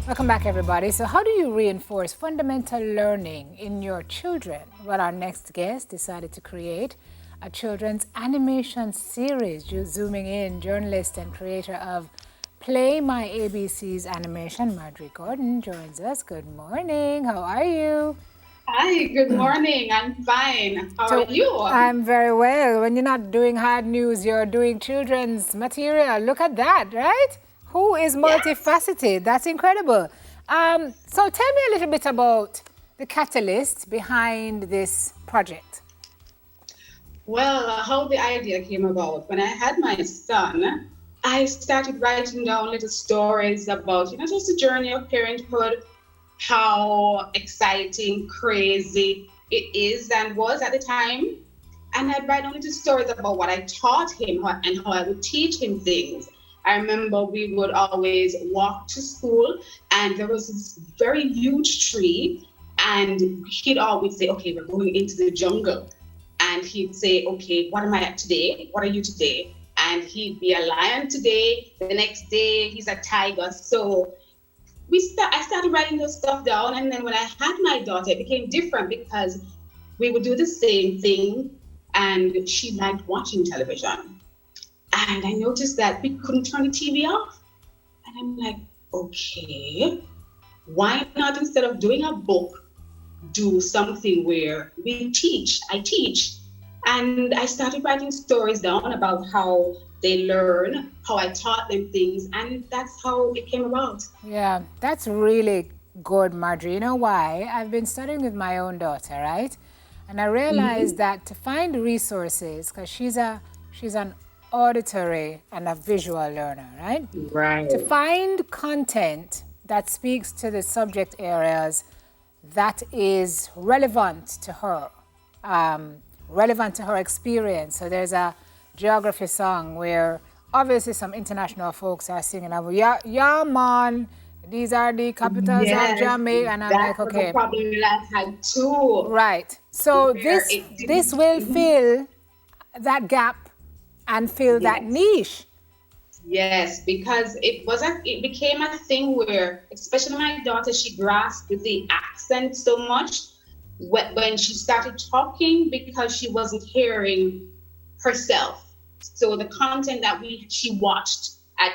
Welcome back, everybody. So how do you reinforce fundamental learning in your children? Well, our next guest decided to create a children's animation series. Zooming in, journalist and creator of Play My ABC's animation, Marjorie Gordon, joins us. Good morning. How are you? Hi, good morning. I'm fine. How are you? I'm very well. When you're not doing hard news, you're doing children's material. Look at that, right? Who is Yes. multifaceted? That's incredible. So tell me a little bit about the catalyst behind this project. Well, how the idea came about. When I had my son, I started writing down little stories about, just the journey of parenthood, how exciting, crazy it is and was at the time. And I'd write down little stories about what I taught him and how I would teach him things. I remember we would always walk to school, and there was this very huge tree, and he'd always say, "Okay, we're going into the jungle." And he'd say, "Okay, what am I at today? What are you today?" And he'd be a lion today. The next day, he's a tiger. So I started writing those stuff down, and then when I had my daughter, it became different because we would do the same thing, and she liked watching television. And I noticed that we couldn't turn the TV off. And I'm like, okay, why not, instead of doing a book, do something where I teach. And I started writing stories down about how they learn, how I taught them things, and that's how it came about. Yeah, that's really good, Marjorie. You know why? I've been studying with my own daughter, right? And I realized Mm-hmm. that to find resources, because she's an auditory and a visual learner, right? To Right. find content that speaks to the subject areas that is relevant to her experience. So there's a geography song where obviously some international folks are singing about, yeah, yeah, man, these are the capitals of Yes, Jamaica. And I'm that like, was a okay, problem that I had too, right. So where this it this didn't. will Mhm. fill that gap and fill that Yes. niche. Yes, because it became a thing where, especially my daughter, she grasped the accent so much when she started talking because she wasn't hearing herself. So the content that we she watched at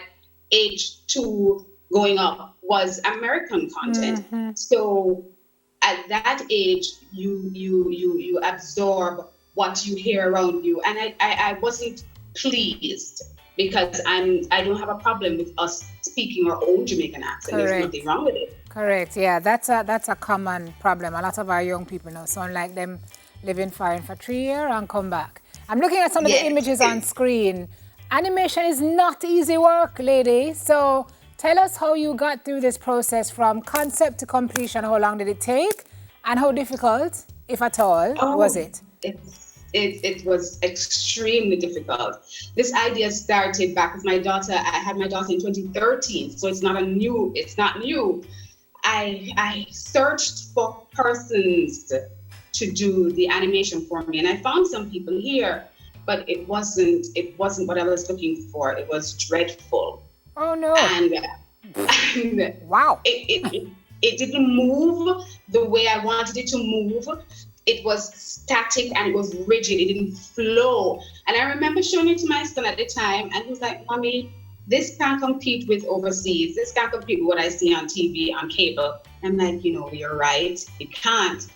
age 2 going up was American content. So at that age, you absorb what you hear around you, and I wasn't pleased because I don't have a problem with us speaking our own Jamaican accent. There's nothing Correct. wrong with it. Correct. Yeah, that's a common problem. A lot of our young people now sound like them living foreign for 3 years and come back. I'm looking at some of the Yes. images on screen. Animation is not easy work, lady. So tell us how you got through this process from concept to completion. How long did it take? And how difficult, if at all, was Oh, it? it was extremely difficult. This idea started back with my daughter. I had my daughter in 2013, so it's not new. I searched for persons to do the animation for me, and I found some people here, but it wasn't what I was looking for. It was dreadful, Oh no. and and Wow. it didn't move the way I wanted it to move. It was static and it was rigid. It didn't flow. And I remember showing it to my son at the time, and he was like, "Mommy, this can't compete with overseas. This can't compete with what I see on TV, on cable." I'm like, you're right. It can't.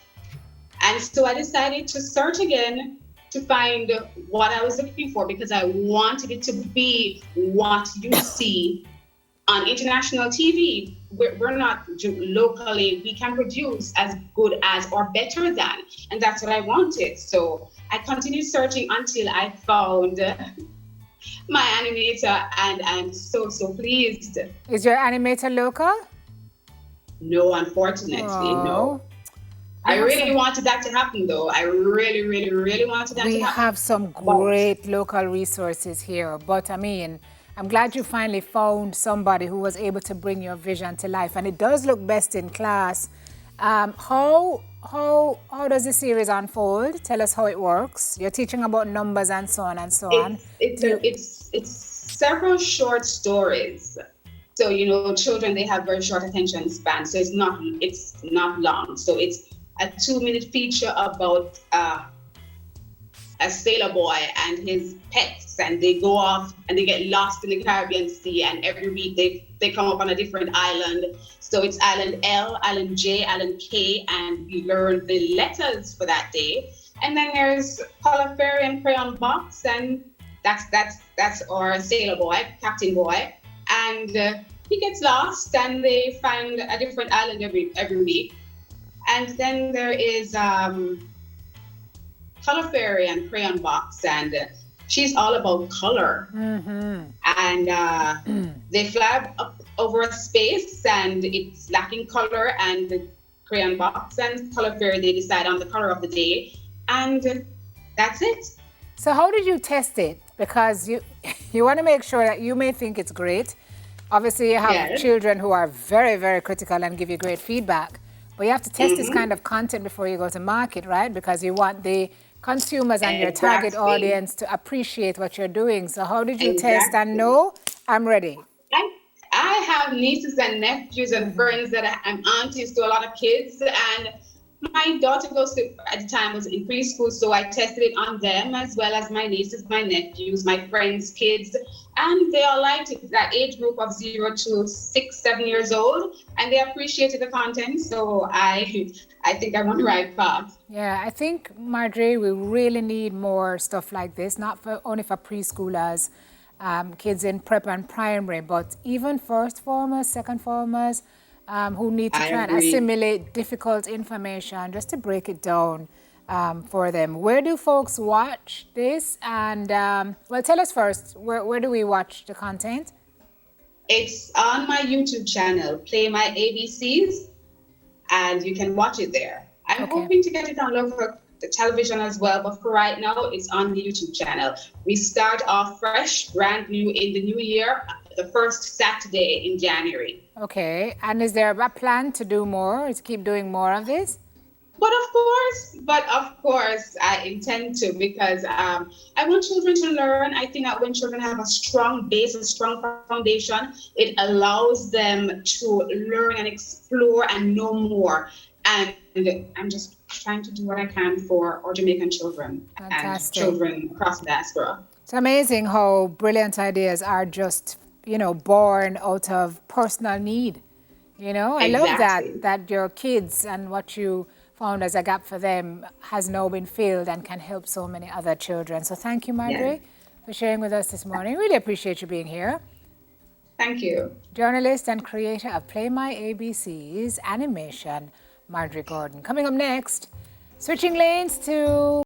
And so I decided to search again to find what I was looking for because I wanted it to be what you see on international TV. We're not locally, we can produce as good as or better than. And that's what I wanted. So I continued searching until I found my animator, and I'm so, so pleased. Is your animator local? No, unfortunately, Oh, no. we I have really some. wanted that to happen, though. I really, really, really wanted that to We happen. have some But great local resources here, but I mean, I'm glad you finally found somebody who was able to bring your vision to life, and it does look best in class. How does the series unfold? Tell us how it works. You're teaching about numbers and so on and so on. it's it's Do a, you? it's it's several short stories. So, children, they have very short attention span. So it's not long. So it's a 2-minute feature about a sailor boy and his pets, and they go off and they get lost in the Caribbean Sea, and every week they come up on a different island. So it's Island L, Island J, Island K, and we learn the letters for that day. And then there's Color Fairy and Crayon Box, and that's our sailor boy, Captain Boy, and he gets lost, and they find a different island every week. And then there is Color Fairy and Crayon Box, and she's all about color. And they fly up over a space, and it's lacking color. And the Crayon Box and Color Fairy, they decide on the color of the day, and that's it. So how did you test it? Because you want to make sure that you may think it's great. Obviously, you have Yes. children who are very, very critical and give you great feedback. But you have to test this kind of content before you go to market, right? Because you want the consumers and your target Exactly. audience to appreciate what you're doing. So how did you test and Exactly. know I'm ready? I have nieces and nephews and friends that I'm aunties to a lot of kids, and my daughter at the time was in preschool, so I tested it on them as well as my nieces, my nephews, my friends' kids, and they all liked it. That age group of 0 to 6, 7 years old, and they appreciated the content. So I think I'm on the right path. Yeah, I think, Marjorie, we really need more stuff like this, not only for preschoolers, kids in prep and primary, but even first formers, second formers, who need to I try and agree. assimilate difficult information just to break it down for them. Where do folks watch this? And, well, tell us first, where do we watch the content? It's on my YouTube channel, Play My ABCs, and you can watch it there. I'm Okay. hoping to get it on local the television as well, but for right now, it's on the YouTube channel. We start off fresh, brand new in the new year, the first Saturday in January. Okay, and is there a plan to do more, to keep doing more of this? But of course, I intend to, because I want children to learn. I think that when children have a strong base, a strong foundation, it allows them to learn and explore and know more. And I'm just trying to do what I can for our Jamaican children Fantastic. and children across the diaspora. It's amazing how brilliant ideas are just, born out of personal need. I love Exactly. that your kids and what you found as a gap for them has now been filled and can help so many other children. So thank you, Marjorie, for sharing with us this morning. Really appreciate you being here. Thank you. Journalist and creator of Play My ABCs animation, Marjorie Gordon. Coming up next, switching lanes to